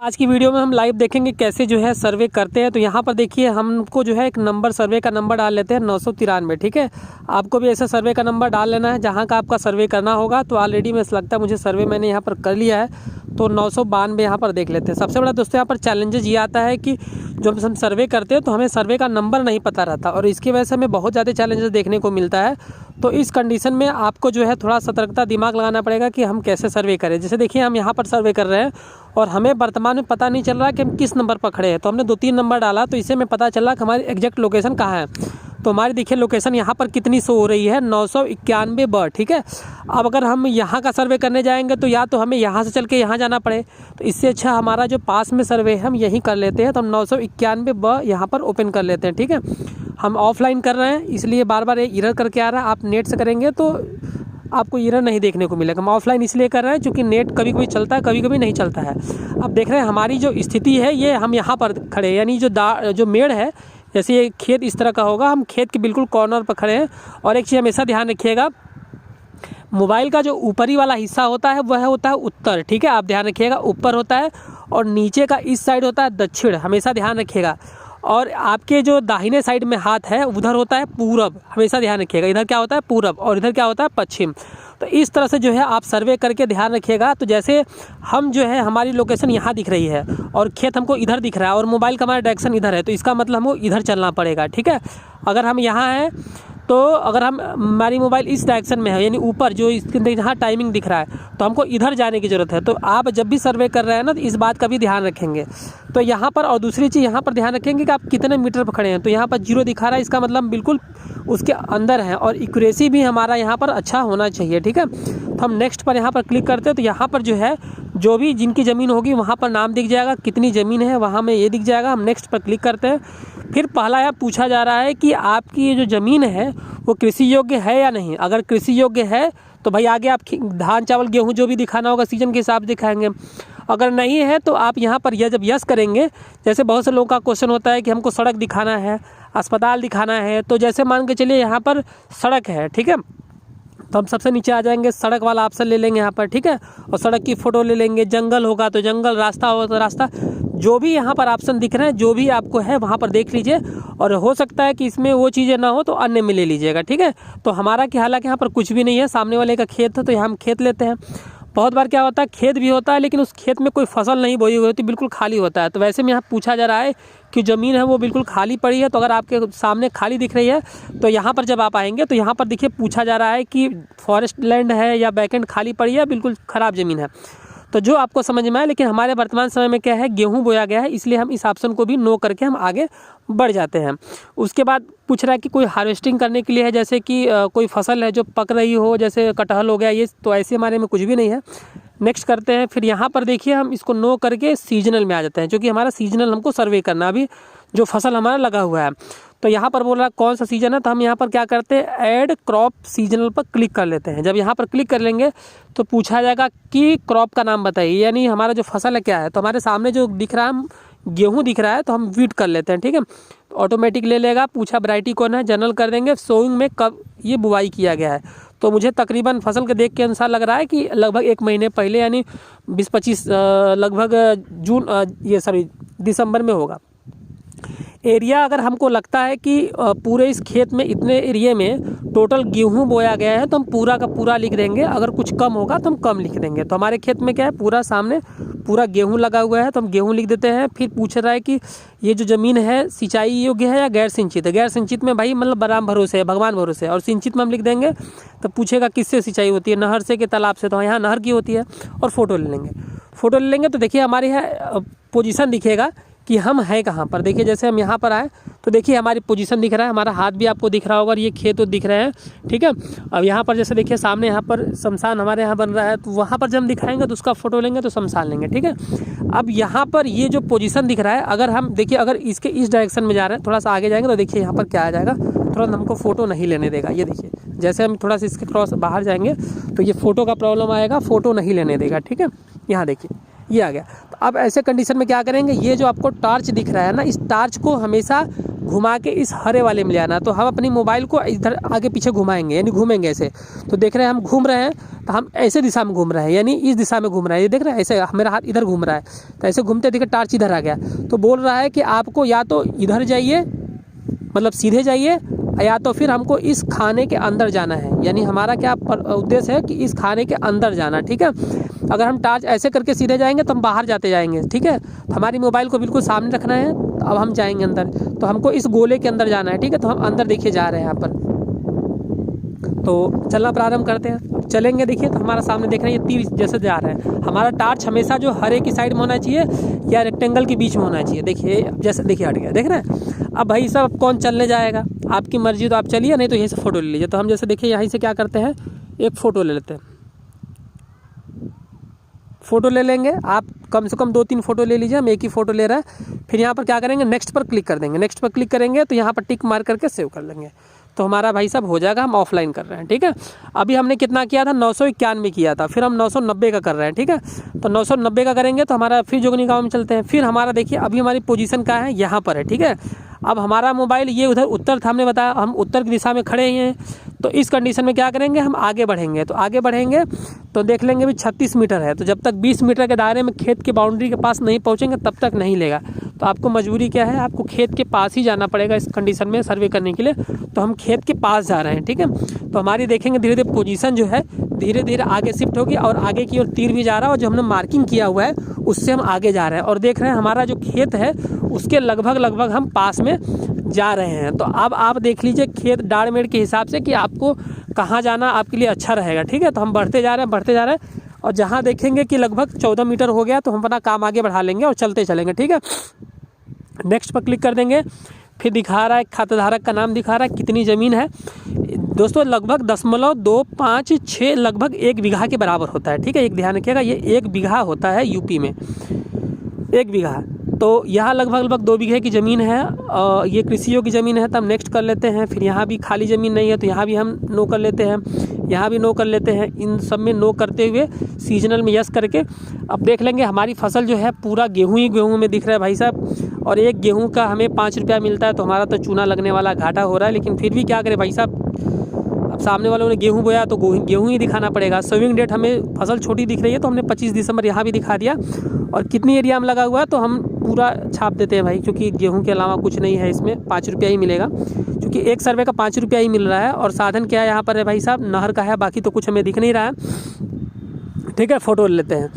आज की वीडियो में हम लाइव देखेंगे कैसे जो है सर्वे करते हैं। तो यहाँ पर देखिए हमको जो है एक नंबर सर्वे का नंबर डाल लेते हैं 993, ठीक है। आपको भी ऐसा सर्वे का नंबर डाल लेना है जहाँ का आपका सर्वे करना होगा। तो ऑलरेडी मैं लगता है मुझे सर्वे मैंने यहाँ पर कर लिया है, तो 992 यहाँ पर देख लेते हैं। सबसे बड़ा दोस्तों यहाँ पर चैलेंजेस ये आता है कि जो हम सर्वे करते हैं तो हमें सर्वे का नंबर नहीं पता रहता और इसकी वजह से हमें बहुत ज़्यादा चैलेंजेस देखने को मिलता है। तो इस कंडीशन में आपको जो है थोड़ा सतर्कता दिमाग लगाना पड़ेगा कि हम कैसे सर्वे करें। जैसे देखिए हम यहाँ पर सर्वे कर रहे हैं और हमें वर्तमान में पता नहीं चल रहा कि हम किस नंबर पर खड़े हैं। तो हमने 2-3 नंबर डाला तो इससे हमें पता चला कि हमारी एग्जैक्ट लोकेशन कहाँ है। तो हमारी देखिए लोकेशन यहाँ पर कितनी शो हो रही है, 991 ब, ठीक है। अब अगर हम यहाँ का सर्वे करने जाएंगे तो या तो हमें यहाँ से चल के यहाँ जाना पड़े, तो इससे अच्छा हमारा जो पास में सर्वे है हम यहीं कर लेते हैं। तो हम 991 ब यहाँ पर ओपन कर लेते हैं, ठीक है। हम ऑफलाइन कर रहे हैं इसलिए बार बार एरर करके आ रहा है। आप नेट से करेंगे तो आपको एरर नहीं देखने को मिलेगा। हम ऑफलाइन इसलिए कर रहे हैं क्योंकि नेट कभी कभी चलता है, कभी कभी नहीं चलता है। अब देख रहे हैं हमारी जो स्थिति है ये हम यहाँ पर खड़े हैं, यानी जो मेड़ है, जैसे ये खेत इस तरह का होगा, हम खेत के बिल्कुल कॉर्नर पर खड़े हैं। और एक चीज़ हमेशा ध्यान रखिएगा, मोबाइल का जो ऊपरी वाला हिस्सा होता है वह होता है उत्तर, ठीक है। आप ध्यान रखिएगा ऊपर होता है और नीचे का इस साइड होता है दक्षिण, हमेशा ध्यान रखिएगा। और आपके जो दाहिने साइड में हाथ है उधर होता है पूरब, हमेशा ध्यान रखिएगा। इधर क्या होता है पूरब और इधर क्या होता है पश्चिम। तो इस तरह से जो है आप सर्वे करके ध्यान रखिएगा। तो जैसे हम जो है हमारी लोकेशन यहाँ दिख रही है और खेत हमको इधर दिख रहा है और मोबाइल का हमारा डायरेक्शन इधर है, तो इसका मतलब हमको इधर चलना पड़ेगा, ठीक है। अगर हम यहाँ हैं तो अगर हमारी मोबाइल इस डायरेक्शन में है यानी ऊपर जो इसके यहाँ टाइमिंग दिख रहा है तो हमको इधर जाने की ज़रूरत है। तो आप जब भी सर्वे कर रहे हैं ना तो इस बात का भी ध्यान रखेंगे। तो यहाँ पर और दूसरी चीज़ यहाँ पर ध्यान रखेंगे कि आप कितने मीटर पर खड़े हैं। तो यहाँ पर 0 दिखा रहा है, इसका मतलब बिल्कुल उसके अंदर है और एक्यूरेसी भी हमारा यहाँ पर अच्छा होना चाहिए, ठीक है। तो हम नेक्स्ट पर यहाँ पर क्लिक करते हैं तो यहाँ पर जो है जो भी जिनकी ज़मीन होगी वहाँ पर नाम दिख जाएगा, कितनी ज़मीन है वहाँ में ये दिख जाएगा। हम नेक्स्ट पर क्लिक करते हैं। फिर पहला यह पूछा जा रहा है कि आपकी ये जो ज़मीन है वो कृषि योग्य है या नहीं। अगर कृषि योग्य है तो भाई आगे आप धान चावल गेहूँ जो भी दिखाना होगा सीजन के हिसाब से दिखाएंगे। अगर नहीं है तो आप यहाँ पर जब यस करेंगे, जैसे बहुत से लोगों का क्वेश्चन होता है कि हमको सड़क दिखाना है, अस्पताल दिखाना है, तो जैसे मान के चलिए यहाँ पर सड़क है, ठीक है। तो हम सबसे नीचे आ जाएंगे, सड़क वाला ऑप्शन ले लेंगे यहाँ पर, ठीक है। और सड़क की फ़ोटो ले लेंगे, जंगल होगा तो जंगल, रास्ता होगा तो रास्ता, जो भी यहाँ पर ऑप्शन दिख रहे हैं जो भी आपको है वहाँ पर देख लीजिए। और हो सकता है कि इसमें वो चीज़ें ना हो तो अन्य में ले लीजिएगा, ठीक है। तो हमारा कि हालांकि यहाँ पर कुछ भी नहीं है, सामने वाले का खेत है तो यहाँ हम खेत लेते हैं। बहुत बार क्या होता है खेत भी होता है लेकिन उस खेत में कोई फसल नहीं बोई हुई होती, बिल्कुल खाली होता है। तो वैसे में यहाँ पूछा जा रहा है कि ज़मीन है वो बिल्कुल खाली पड़ी है। तो अगर आपके सामने खाली दिख रही है तो यहाँ पर जब आप आएंगे तो यहाँ पर देखिए पूछा जा रहा है कि फॉरेस्ट लैंड है या बैकएंड खाली पड़ी है, बिल्कुल ख़राब ज़मीन है। तो जो आपको समझ में आए, लेकिन हमारे वर्तमान समय में क्या है गेहूं बोया गया है, इसलिए हम इस ऑप्शन को भी नो करके हम आगे बढ़ जाते हैं। उसके बाद पूछ रहा है कि कोई हार्वेस्टिंग करने के लिए है, जैसे कि कोई फसल है जो पक रही हो, जैसे कटहल हो गया ये, तो ऐसे हमारे में कुछ भी नहीं है। नेक्स्ट करते हैं। फिर यहाँ पर देखिए हम इसको नो करके सीजनल में आ जाते हैं, क्योंकि हमारा सीजनल हमको सर्वे करना अभी जो फसल हमारा लगा हुआ है। तो यहाँ पर बोल रहा है कौन सा सीजन है, तो हम यहाँ पर क्या करते हैं ऐड क्रॉप सीजनल पर क्लिक कर लेते हैं। जब यहाँ पर क्लिक कर लेंगे तो पूछा जाएगा कि क्रॉप का नाम बताइए, यानी हमारा जो फसल है क्या है। तो हमारे सामने जो दिख रहा है गेहूँ दिख रहा है तो हम वीट कर लेते हैं, ठीक है। तो ऑटोमेटिक ले लेगा। पूछा वैरायटी कौन है, जनरल कर देंगे। सोइंग में कब ये बुआई किया गया है, तो मुझे तकरीबन फसल के देख के अनुसार लग रहा है कि लगभग 1 महीने पहले यानी 20-25 लगभग दिसंबर में होगा। एरिया अगर हमको लगता है कि पूरे इस खेत में इतने एरिया में टोटल गेहूं बोया गया है तो हम पूरा का पूरा लिख देंगे। अगर कुछ कम होगा तो हम कम लिख देंगे। तो हमारे खेत में क्या है पूरा सामने पूरा गेहूं लगा हुआ है तो हम गेहूं लिख देते हैं। फिर पूछ रहा है कि ये जो ज़मीन है सिंचाई योग्य है या गैर सिंचित है। गैर सिंचित में भाई मतलब बराम भरोसे है, भगवान भरोसे है। और सिंचित में हम लिख देंगे। तो पूछेगा किससे सिंचाई होती है, नहर से कि तालाब से, तो यहाँ नहर की होती है। और फ़ोटो ले लेंगे। फ़ोटो ले लेंगे तो देखिए हमारे यहाँ पोजीशन दिखेगा कि हम हैं कहाँ पर। देखिए जैसे हम यहाँ पर आए तो देखिए हमारी पोजीशन दिख रहा है, हमारा हाथ भी आपको दिख रहा होगा और ये खेत तो दिख रहे हैं, ठीक है। अब यहाँ पर जैसे देखिए सामने यहाँ पर शमशान हमारे यहाँ बन रहा है, तो वहाँ पर जब हम दिखाएंगे तो उसका फ़ोटो लेंगे तो शमशान लेंगे, ठीक है। अब यहाँ पर ये जो पोजीशन दिख रहा है, अगर हम देखिए अगर इसके इस डायरेक्शन में जा रहे हैं, थोड़ा सा आगे जाएंगे तो देखिए यहाँ पर क्या आ जाएगा, तुरंत हमको फ़ोटो नहीं लेने देगा। ये देखिए जैसे हम थोड़ा सा इसके क्रॉस बाहर जाएंगे तो ये फ़ोटो का प्रॉब्लम आएगा, फ़ोटो नहीं लेने देगा, ठीक है। यहाँ देखिए ये आ गया। तो अब ऐसे कंडीशन में क्या करेंगे, ये जो आपको टार्च दिख रहा है ना, इस टार्च को हमेशा घुमा के इस हरे वाले में ले आना। तो हम अपनी मोबाइल को इधर आगे पीछे घुमाएंगे, यानी घूमेंगे ऐसे। तो देख रहे हैं हम घूम रहे हैं, तो हम ऐसे दिशा में घूम रहे हैं, यानी इस दिशा में घूम रहे हैं। ये देख रहे हैं ऐसे मेरा हाथ इधर घूम रहा है, तो ऐसे घूमते देखिए टार्च इधर आ गया। तो बोल रहा है कि आपको या तो इधर जाइए, मतलब सीधे जाइए, या तो फिर हमको इस खाने के अंदर जाना है। यानी हमारा क्या उद्देश्य है कि इस खाने के अंदर जाना, ठीक है। अगर हम टार्च ऐसे करके सीधे जाएंगे तो हम बाहर जाते जाएंगे, ठीक है। तो हमारी मोबाइल को बिल्कुल सामने रखना है। अब हम जाएंगे अंदर, तो हमको इस गोले के अंदर जाना है, ठीक है। तो हम अंदर देखिए जा रहे हैं यहाँ पर। तो चलना प्रारंभ करते हैं। चलेंगे देखिए, तो हमारा सामने देख रहे हैं ये तीर जैसे जा रहे हैं। हमारा टार्च हमेशा जो हरे की साइड में होना चाहिए या रेक्टेंगल के बीच में होना चाहिए। देखिए जैसे देखिए हट गया, देख रहे हैं। अब भाई साहब कौन चलने जाएगा, आपकी मर्जी, तो आप चलिए, नहीं तो यहीं से फ़ोटो ले लीजिए। तो हम जैसे देखिए यहीं से क्या करते हैं, एक फ़ोटो ले लेते हैं। फ़ोटो ले लेंगे, आप कम से कम 2-3 फ़ोटो ले लीजिए, हम एक ही फ़ोटो ले रहे हैं। फिर यहाँ पर क्या करेंगे, नेक्स्ट पर क्लिक कर देंगे। नेक्स्ट पर क्लिक करेंगे तो यहाँ पर टिक मार करके सेव कर लेंगे। तो हमारा भाई साहब हो जाएगा, हम ऑफलाइन कर रहे हैं, ठीक है। अभी हमने कितना किया था, 991 किया था, फिर हम 990 का कर रहे हैं, ठीक है। तो 990 का करेंगे तो हमारा फिर जोगनी गाँव में चलते हैं। फिर हमारा देखिए अभी हमारी पोजीशन क्या है, यहाँ पर है, ठीक है। अब हमारा मोबाइल ये उधर उत्तर था, हमने बताया हम उत्तर की दिशा में खड़े ही हैं। तो इस कंडीशन में क्या करेंगे, हम आगे बढ़ेंगे। तो आगे बढ़ेंगे तो देख लेंगे भी 36 मीटर है। तो जब तक 20 मीटर के दायरे में खेत की बाउंड्री के पास नहीं पहुँचेंगे तब तक नहीं लेगा। तो आपको मजबूरी क्या है, आपको खेत के पास ही जाना पड़ेगा इस कंडीशन में सर्वे करने के लिए। तो हम खेत के पास जा रहे हैं, ठीक है। तो हमारी देखेंगे धीरे धीरे पोजीशन जो है धीरे धीरे आगे शिफ्ट होगी और आगे की ओर तीर भी जा रहा है, और जो हमने मार्किंग किया हुआ है उससे हम आगे जा रहे हैं। और देख रहे हैं हमारा जो खेत है उसके लगभग हम पास में जा रहे हैं। तो अब आप देख लीजिए खेत डाड़मेड़ के हिसाब से कि आपको कहाँ जाना आपके लिए अच्छा रहेगा, ठीक है। तो हम बढ़ते जा रहे हैं और जहाँ देखेंगे कि लगभग 14 मीटर हो गया तो हम अपना काम आगे बढ़ा लेंगे और चलते चलेंगे, ठीक है। नेक्स्ट पर क्लिक कर देंगे। फिर दिखा रहा है खाताधारक का नाम, दिखा रहा है कितनी ज़मीन है दोस्तों, लगभग 0.256 लगभग 1 बीघा के बराबर होता है, ठीक है। एक ध्यान रखिएगा, ये 1 बीघा होता है यूपी में, 1 बीघा। तो यहाँ लगभग 2 बीघे की ज़मीन है, ये कृषि योग्य ज़मीन है। तो हम नेक्स्ट कर लेते हैं। फिर यहाँ भी खाली ज़मीन नहीं है तो यहाँ भी हम नो कर लेते हैं, यहाँ भी नो कर लेते हैं। इन सब में नो करते हुए सीजनल में यस करके अब देख लेंगे हमारी फसल जो है पूरा गेहूँ में दिख रहा है भाई साहब। और एक गेहूँ का हमें 5 रुपया मिलता है, तो हमारा तो चूना लगने वाला घाटा हो रहा है। लेकिन फिर भी क्या करें भाई साहब, अब सामने वालों ने गेहूं बोया तो गेहूं ही दिखाना पड़ेगा। सोविंग डेट हमें फसल छोटी दिख रही है तो हमने 25 दिसंबर यहाँ भी दिखा दिया। और कितनी एरिया में लगा हुआ है तो हम पूरा छाप देते हैं भाई, क्योंकि गेहूं के अलावा कुछ नहीं है इसमें, 5 रुपया ही मिलेगा, क्योंकि एक सर्वे का 5 रुपया ही मिल रहा है। और साधन क्या है यहाँ पर है भाई साहब, नहर का है, बाकी तो कुछ हमें दिख नहीं रहा है, ठीक है। फ़ोटो ले लेते हैं।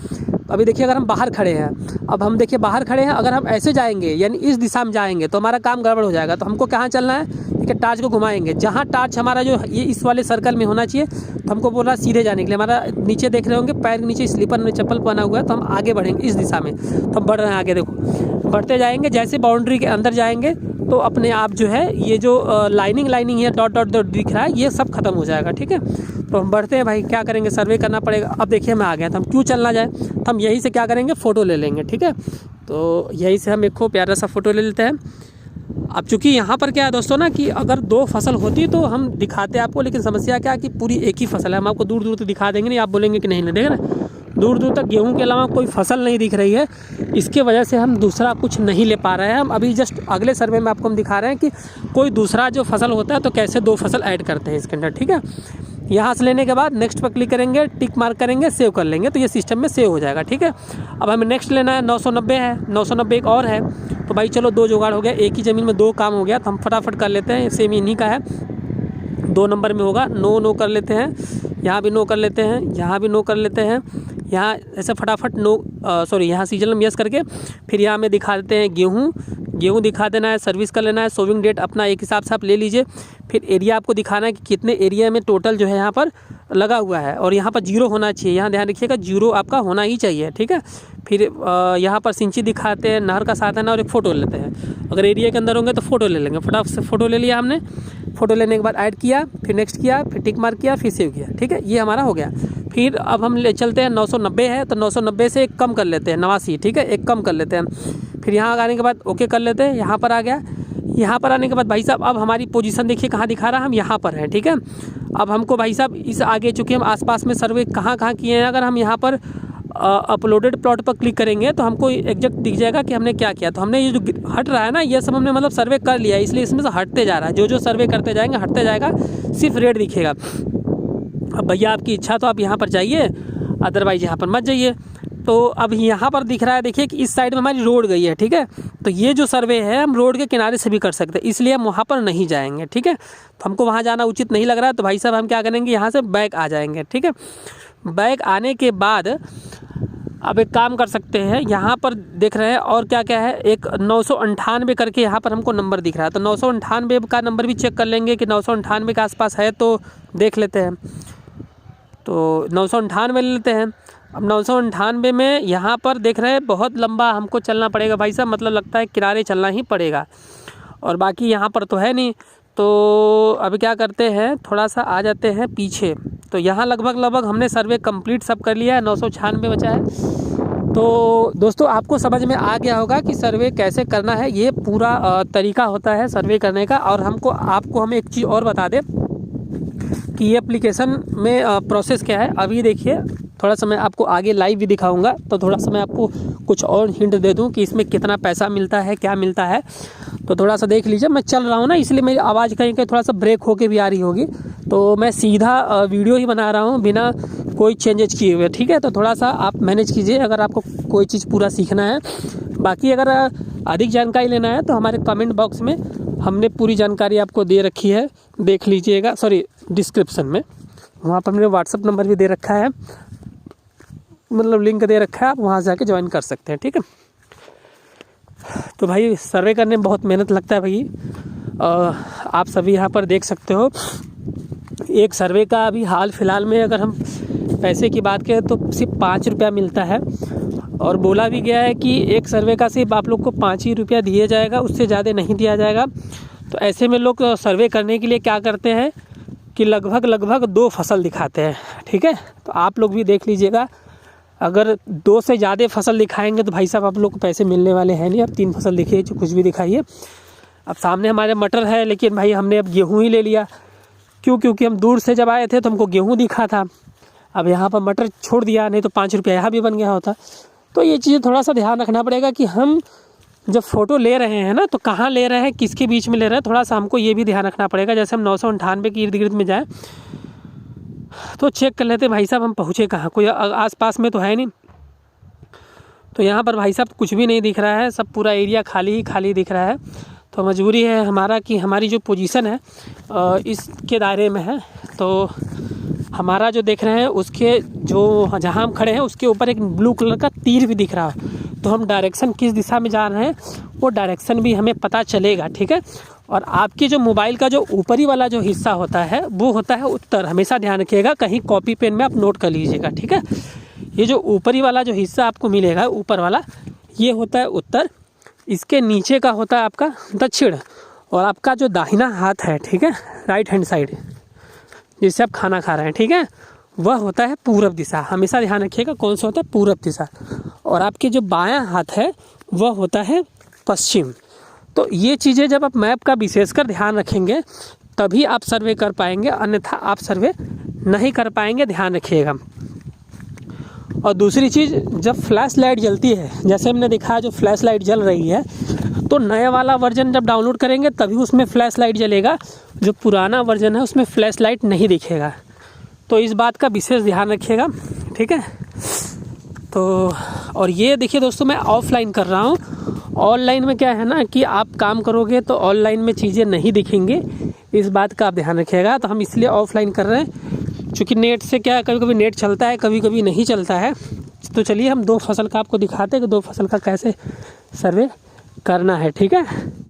अभी देखिए अगर हम बाहर खड़े हैं, अब हम देखिए बाहर खड़े हैं, अगर हम ऐसे जाएंगे यानी इस दिशा में जाएंगे तो हमारा काम गड़बड़ हो जाएगा। तो हमको कहाँ चलना है, ठीक है, टार्च को घुमाएंगे। जहाँ टार्च हमारा जो ये इस वाले सर्कल में होना चाहिए, तो हमको बोल रहा है सीधे जाने के लिए। हमारा नीचे देख रहे होंगे पैर के नीचे स्लीपर में चप्पल पहना हुआ है, तो हम आगे बढ़ेंगे इस दिशा में। तो हम बढ़ रहे हैं आगे, देखो बढ़ते जाएंगे। जैसे बाउंड्री के अंदर जाएंगे तो अपने आप जो है ये जो लाइनिंग है डॉट दिख रहा है, ये सब खत्म हो जाएगा, ठीक है। तो हम बढ़ते हैं भाई, क्या करेंगे, सर्वे करना पड़ेगा। अब देखिए मैं आ गया, तो हम क्यों चलना जाए, तो हम यहीं से क्या करेंगे, फ़ोटो ले लेंगे, ठीक है। तो यहीं से हम एक प्यारा सा फ़ोटो ले लेते हैं। अब चूँकि यहाँ पर क्या है दोस्तों ना, कि अगर 2 फसल होती तो हम दिखाते आपको, लेकिन समस्या क्या है कि पूरी एक ही फसल है। हम आपको दूर दूर तक दिखा देंगे, नहीं आप बोलेंगे कि नहीं ना, देख ना दूर दूर तक गेहूं के अलावा कोई फसल नहीं दिख रही है। इसके वजह से हम दूसरा कुछ नहीं ले पा रहे हैं। हम अभी जस्ट अगले सर्वे में आपको हम दिखा रहे हैं कि कोई दूसरा जो फसल होता है तो कैसे 2 फसल ऐड करते हैं इसके अंदर, ठीक है। यहाँ से लेने के बाद नेक्स्ट पर क्लिक करेंगे, टिक मार्क करेंगे, सेव कर लेंगे, तो ये सिस्टम में सेव हो जाएगा, ठीक है। अब हमें नेक्स्ट लेना है, 990 है, 990 एक और है। तो भाई चलो 2 जुगाड़ हो गया, एक ही ज़मीन में 2 काम हो गया। तो हम फटाफट कर लेते हैं, सेम इन्हीं का है, 2 नंबर में होगा। नो कर लेते हैं, यहाँ भी नो कर लेते हैं, यहाँ भी नो कर लेते हैं, यहाँ ऐसे फटाफट यहाँ सीजनल में यस करके फिर यहाँ में दिखा देते हैं गेहूँ दिखा देना है, सर्विस कर लेना है, सोविंग डेट अपना एक हिसाब से आप ले लीजिए। फिर एरिया आपको दिखाना है कि कितने एरिया में टोटल जो है यहाँ पर लगा हुआ है, और यहाँ पर 0 होना चाहिए, यहाँ ध्यान रखिएगा 0 आपका होना ही चाहिए, ठीक है। फिर यहाँ पर सिंची दिखाते हैं, नहर का साधन है, और एक फ़ोटो लेते हैं। अगर एरिया के अंदर होंगे तो फ़ोटो ले लेंगे, फटाफट से फ़ोटो ले लिया हमने। फ़ोटो लेने के बाद ऐड किया, फिर नेक्स्ट किया, फिर टिक मार्क किया, फिर सेव किया, ठीक है, ये हमारा हो गया। फिर अब हम ले चलते हैं 990 है, तो 990 से एक कम कर लेते हैं, 89, ठीक है, एक कम कर लेते हैं। फिर यहाँ आने के बाद ओके कर लेते हैं, यहाँ पर आ गया। यहाँ पर आने के बाद भाई साहब अब हमारी पोजीशन देखिए कहाँ दिखा रहा है, हम यहाँ पर हैं, ठीक है। अब हमको भाई साहब इस आगे चूँकि हम आसपास में सर्वे कहाँ किए हैं, अगर हम यहाँ पर अपलोडेड प्लॉट पर क्लिक करेंगे तो हमको एग्जैक्ट दिख जाएगा कि हमने क्या किया। तो हमने ये जो हट रहा है ना, ये सब हमने मतलब सर्वे कर लिया है, इसलिए इसमें से हटते जा रहा है। जो जो सर्वे करते जाएंगे हटते जाएगा, सिर्फ रेट दिखेगा। अब भैया आपकी इच्छा तो आप यहाँ पर जाइए, अदरवाइज यहाँ पर मत जाइए। तो अब यहाँ पर दिख रहा है, देखिए कि इस साइड में हमारी रोड गई है, ठीक है। तो ये जो सर्वे है हम रोड के किनारे से भी कर सकते हैं, इसलिए हम वहाँ पर नहीं जाएंगे, ठीक है। तो हमको वहाँ जाना उचित नहीं लग रहा है, तो भाई साहब हम क्या करेंगे, यहाँ से बैक आ जाएंगे, ठीक है। बैक आने के बाद अब एक काम कर सकते हैं, यहाँ पर देख रहे हैं और क्या क्या है, एक 998 करके यहाँ पर हमको नंबर दिख रहा है। तो 998 का नंबर भी चेक कर लेंगे कि 998 के आसपास है, तो देख लेते हैं। तो 998 ले लेते हैं। अब 998 में यहाँ पर देख रहे हैं बहुत लंबा हमको चलना पड़ेगा भाई साहब, मतलब लगता है किनारे चलना ही पड़ेगा, और बाकी यहाँ पर तो है नहीं। तो अब क्या करते हैं, थोड़ा सा आ जाते हैं पीछे। तो यहाँ लगभग हमने सर्वे कंप्लीट सब कर लिया है, 996 बचा है। तो दोस्तों आपको समझ में आ गया होगा कि सर्वे कैसे करना है, ये पूरा तरीका होता है सर्वे करने का। और आपको हम एक चीज़ और बता दें कि ये एप्लीकेशन में प्रोसेस क्या है। अभी देखिए थोड़ा सा मैं आपको आगे लाइव भी दिखाऊंगा, तो थोड़ा सा मैं आपको कुछ और हिंट दे दूं कि इसमें कितना पैसा मिलता है, क्या मिलता है। तो थोड़ा सा देख लीजिए, मैं चल रहा हूं ना, इसलिए मेरी आवाज़ कहीं कहीं थोड़ा सा ब्रेक होके भी आ रही होगी। तो मैं सीधा वीडियो ही बना रहा हूं बिना कोई चेंजेज किए हुए, ठीक है। तो थोड़ा सा आप मैनेज कीजिए अगर आपको कोई चीज़ पूरा सीखना है। बाकी अगर अधिक जानकारी लेना है तो हमारे कमेंट बॉक्स में हमने पूरी जानकारी आपको दे रखी है, देख लीजिएगा। सॉरी, डिस्क्रिप्शन में वहाँ पर हमने व्हाट्सअप नंबर भी दे रखा है, मतलब लिंक दे रखा है, आप वहाँ से जाके ज्वाइन कर सकते हैं, ठीक है। तो भाई सर्वे करने में बहुत मेहनत लगता है भाई, आप सभी यहाँ पर देख सकते हो। एक सर्वे का अभी हाल फिलहाल में अगर हम पैसे की बात करें तो सिर्फ 5 रुपया मिलता है, और बोला भी गया है कि एक सर्वे का सिर्फ आप लोग को 5 ही रुपया दिया जाएगा, उससे ज़्यादा नहीं दिया जाएगा। तो ऐसे में लोग सर्वे करने के लिए क्या करते हैं कि लगभग 2 फसल दिखाते हैं, ठीक है। तो आप लोग भी देख लीजिएगा, अगर 2 से ज़्यादा फसल दिखाएंगे तो भाई साहब आप लोग को पैसे मिलने वाले हैं नहीं। अब 3 फसल दिखिए, जो कुछ भी दिखाइए। अब सामने हमारे मटर है, लेकिन भाई हमने अब गेहूँ ही ले लिया, क्योंकि हम दूर से जब आए थे तो हमको गेहूँ दिखा था। अब यहाँ पर मटर छोड़ दिया, नहीं तो 5 रुपया यहाँ भी बन गया होता। तो ये चीज़ें थोड़ा सा ध्यान रखना पड़ेगा कि हम जब फ़ोटो ले रहे हैं ना, तो कहाँ ले रहे हैं, किसके बीच में ले रहे हैं, थोड़ा सा हमको ये भी ध्यान रखना पड़ेगा। जैसे हम 998 के इर्द गिर्द में जाएँ तो चेक कर लेते भाई साहब हम पहुँचे कहाँ, कोई आसपास में तो है नहीं। तो यहाँ पर भाई साहब कुछ भी नहीं दिख रहा है, सब पूरा एरिया खाली ही खाली दिख रहा है। तो मजबूरी है हमारा कि हमारी जो पोजीशन है इसके दायरे में है। तो हमारा जो देख रहे हैं उसके जो जहाँ हम खड़े हैं उसके ऊपर एक ब्लू कलर का तीर भी दिख रहा है। तो हम डायरेक्शन किस दिशा में जा रहे हैं वो डायरेक्शन भी हमें पता चलेगा, ठीक है। और आपके जो मोबाइल का जो ऊपरी वाला जो हिस्सा होता है वो होता है उत्तर, हमेशा ध्यान रखिएगा, कहीं कॉपी पेन में आप नोट कर लीजिएगा, ठीक है। ये जो ऊपरी वाला जो हिस्सा आपको मिलेगा ऊपर वाला, ये होता है उत्तर, इसके नीचे का होता है आपका दक्षिण, और आपका जो दाहिना हाथ है, ठीक है, राइट हैंड साइड जिससे आप खाना खा रहे हैं, ठीक है, वह होता है पूरब दिशा। हमेशा ध्यान रखिएगा कौन सा होता है, पूरब दिशा। और आपके जो बायां हाथ है वह होता है पश्चिम। तो ये चीज़ें जब आप मैप का विशेषकर ध्यान रखेंगे तभी आप सर्वे कर पाएंगे, अन्यथा आप सर्वे नहीं कर पाएंगे, ध्यान रखिएगा। और दूसरी चीज़, जब फ्लैश लाइट जलती है, जैसे हमने देखा जो फ्लैश लाइट जल रही है, तो नया वाला वर्जन जब डाउनलोड करेंगे तभी उसमें फ्लैश लाइट जलेगा, जो पुराना वर्जन है उसमें फ्लैश लाइट नहीं दिखेगा। तो इस बात का विशेष ध्यान रखिएगा, ठीक है। तो और ये देखिए दोस्तों, मैं ऑफलाइन कर रहा हूँ। ऑनलाइन में क्या है ना कि आप काम करोगे तो ऑनलाइन में चीज़ें नहीं दिखेंगे, इस बात का आप ध्यान रखिएगा। तो हम इसलिए ऑफलाइन कर रहे हैं, क्योंकि नेट से क्या है, कभी कभी नेट चलता है, कभी कभी नहीं चलता है। तो चलिए हम 2 फसल का आपको दिखाते हैं कि 2 फसल का कैसे सर्वे करना है, ठीक है।